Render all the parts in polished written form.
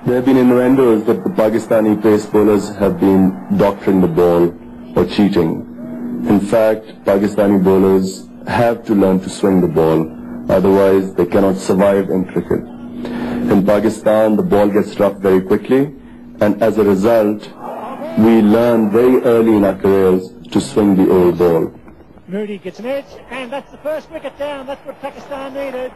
There have been innuendos that the Pakistani pace bowlers have been doctoring the ball or cheating. In fact, Pakistani bowlers have to learn to swing the ball, otherwise they cannot survive in cricket. In Pakistan, the ball gets dropped very quickly, and as a result, we learn very early in our careers to swing the old ball. Moody gets an edge, and that's the first wicket down. That's what Pakistan needed.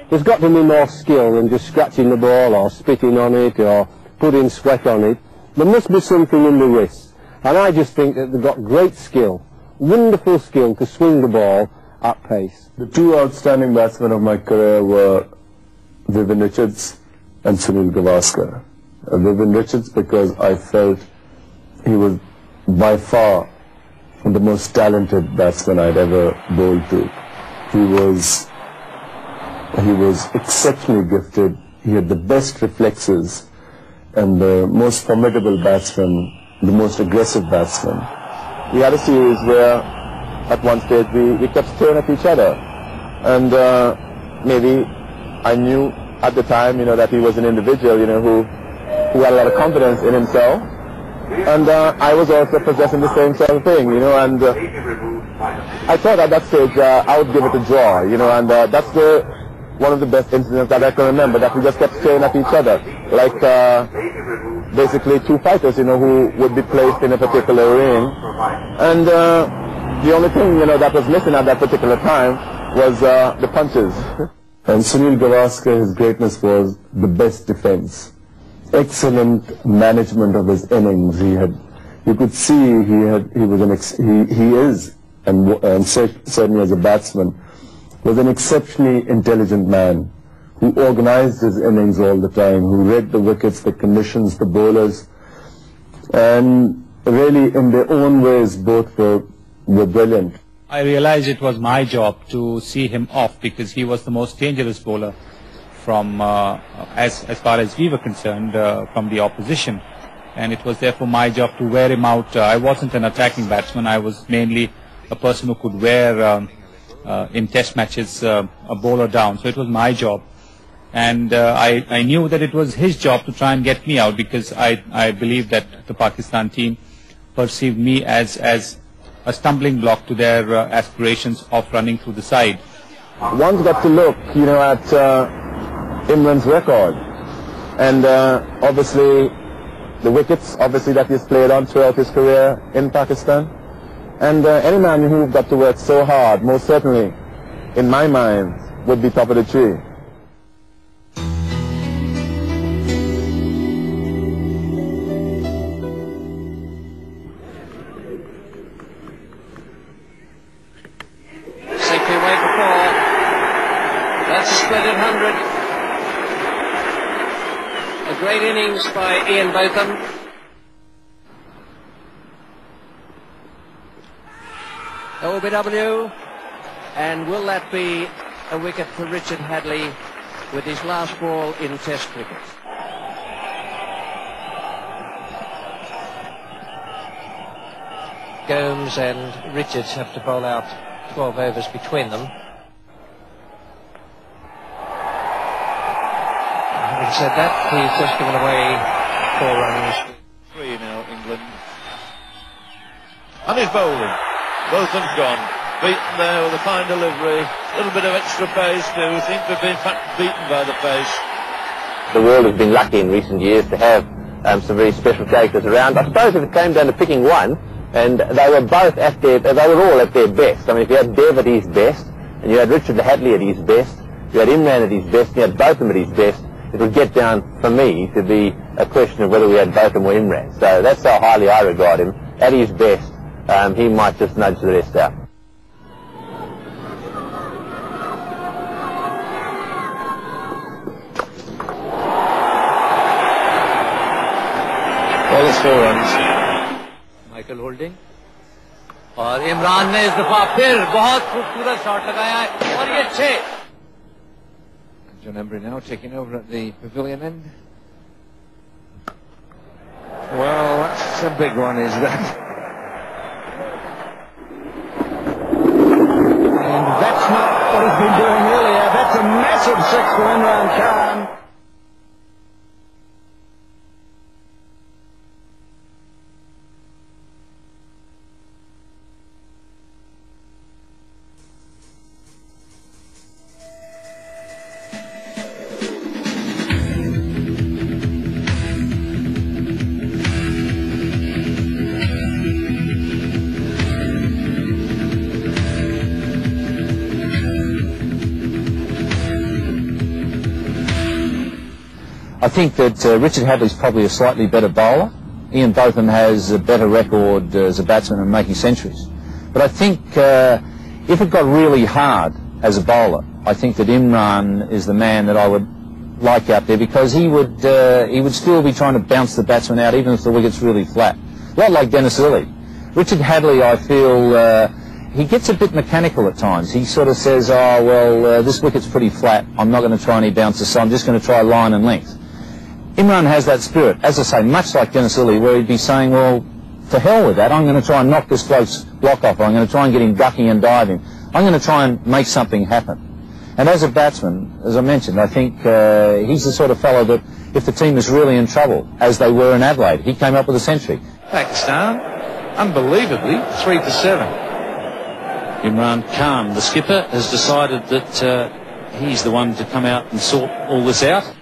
There's got to be more skill than just scratching the ball or spitting on it or putting sweat on it. There must be something in the wrist. And I just think that they've got great skill, wonderful skill to swing the ball at pace. The two outstanding batsmen of my career were Vivian Richards and Sunil Gavaskar. Vivian Richards because I felt he was by far the most talented batsman I'd ever bowled to. He was exceptionally gifted. He had the best reflexes and the most formidable batsman, the most aggressive batsman. We had a series where at one stage we kept staring at each other, and maybe I knew at the time, that he was an individual, who had a lot of confidence in himself, and I was also possessing the same sort of thing, and I thought at that stage I would give it a draw, and that's one of the best incidents that I can remember, that we just kept staring at each other, like basically two fighters, who would be placed in a particular ring, and the only thing, that was missing at that particular time was the punches. And Sunil Gavaskar, his greatness was the best defense. Excellent management of his innings. You could see he is, and certainly as a batsman, was an exceptionally intelligent man who organized his innings all the time, who read the wickets, the conditions, the bowlers, and really in their own ways both were brilliant. I realized it was my job to see him off because he was the most dangerous bowler from, as far as we were concerned, from the opposition. And it was therefore my job to wear him out. I wasn't an attacking batsman. I was mainly a person who could wear in test matches a bowler down. So it was my job. And I knew that it was his job to try and get me out because I believed that the Pakistan team perceived me as a stumbling block to their aspirations of running through the side. One's got to look, at Imran's record. And obviously the wickets, that he's played on throughout his career in Pakistan. And any man who got to work so hard, most certainly, in my mind, would be top of the tree. Safely away for 4. That's a splendid 100. A great innings by Ian Botham. OBW, and will that be a wicket for Richard Hadlee with his last ball in Test cricket? Gomes and Richards have to bowl out 12 overs between them. Having said that, he's just given away 4 runs. 3 now, England. And he's bowling. Both of them gone. Beaten there with a fine delivery. A little bit of extra pace too. Seems to have been beaten by the pace. The world has been lucky in recent years to have some very special characters around. I suppose if it came down to picking one, and they were both they were all at their best. I mean, if you had Dev at his best, and you had Richard Hadlee at his best, you had Imran at his best, and you had Botham at his best, it would get down, for me, to be a question of whether we had Botham or Imran. So that's how highly I regard him. At his best, he might just nudge the rest out. Well, it's 4 runs. Michael Holding. और इमरान ने इस दफा फिर बहुत खूबसूरत shot लगाया है और ये 6. John Embry now taking over at the pavilion end. Well, that's a big one, is that? And that's not what he's been doing earlier. That's a massive 6 for Imran Khan. I think that Richard Hadley's probably a slightly better bowler. Ian Botham has a better record as a batsman in making centuries. But I think if it got really hard as a bowler, I think that Imran is the man that I would like out there, because he would still be trying to bounce the batsman out even if the wicket's really flat. A lot like Dennis Lillee. Richard Hadley, I feel, he gets a bit mechanical at times. He sort of says, oh, well, this wicket's pretty flat. I'm not going to try any bounces, so I'm just going to try line and length. Imran has that spirit, as I say, much like Dennis Lillee, where he'd be saying, well, to hell with that, I'm going to try and knock this bloke's block off, or I'm going to try and get him ducking and diving. I'm going to try and make something happen. And as a batsman, as I mentioned, I think he's the sort of fellow that if the team is really in trouble, as they were in Adelaide, he came up with a century. Pakistan, unbelievably, 3 for 7. Imran Khan, the skipper, has decided that he's the one to come out and sort all this out.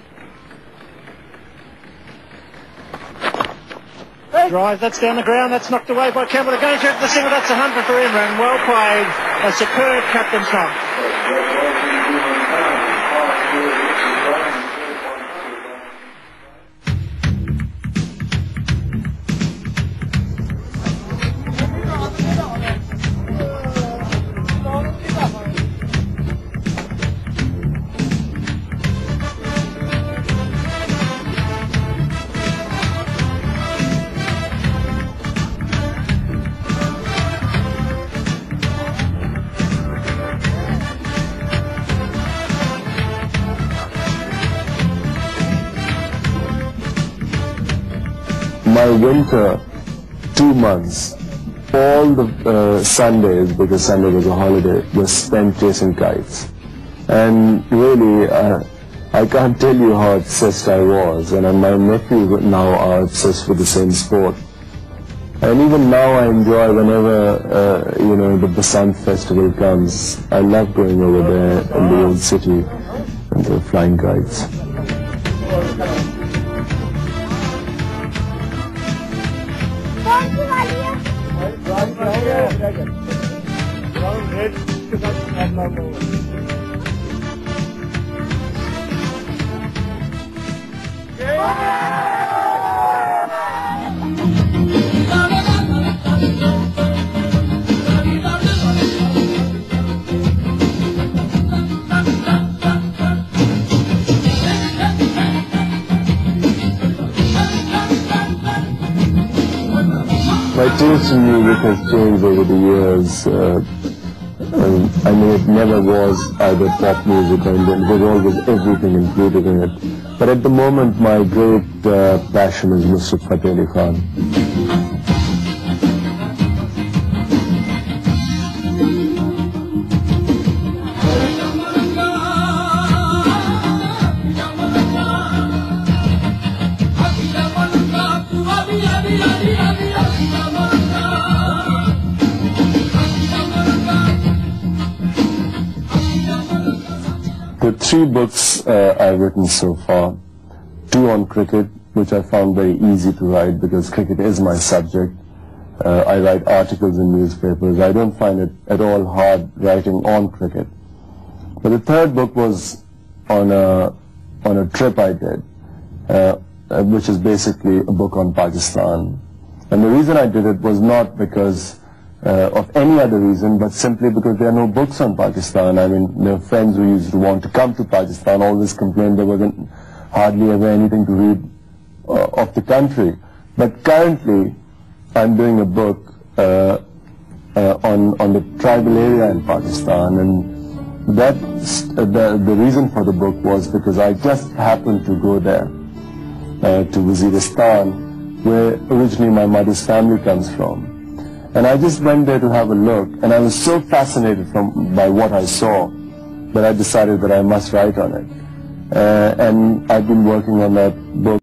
Drive, that's down the ground, that's knocked away by Campbell. They're going through the single, that's 100 for Imran. Well played, a superb captain's knock. My winter, 2 months, all the Sundays, because Sunday was a holiday, was spent chasing kites. And really, I can't tell you how obsessed I was, and my nephews now are obsessed with the same sport. And even now I enjoy whenever, the Basant festival comes. I love going over there in the old city and the flying kites. My taste in music has changed over the years. I mean, it never was either pop music or Indian. There was always everything included in it. But at the moment, my great passion is Nusrat Fateh Ali Khan. The 3 books I've written so far, 2 on cricket, which I found very easy to write because cricket is my subject. I write articles in newspapers. I don't find it at all hard writing on cricket. But the 3rd book was on a trip I did, which is basically a book on Pakistan. And the reason I did it was not because of any other reason, but simply because there are no books on Pakistan. I mean, there are friends who used to want to come to Pakistan always complained there wasn't hardly ever anything to read of the country. But currently, I'm doing a book on the tribal area in Pakistan, and the reason for the book was because I just happened to go there to Waziristan, where originally my mother's family comes from. And I just went there to have a look, and I was so fascinated by what I saw that I decided that I must write on it. And I've been working on that book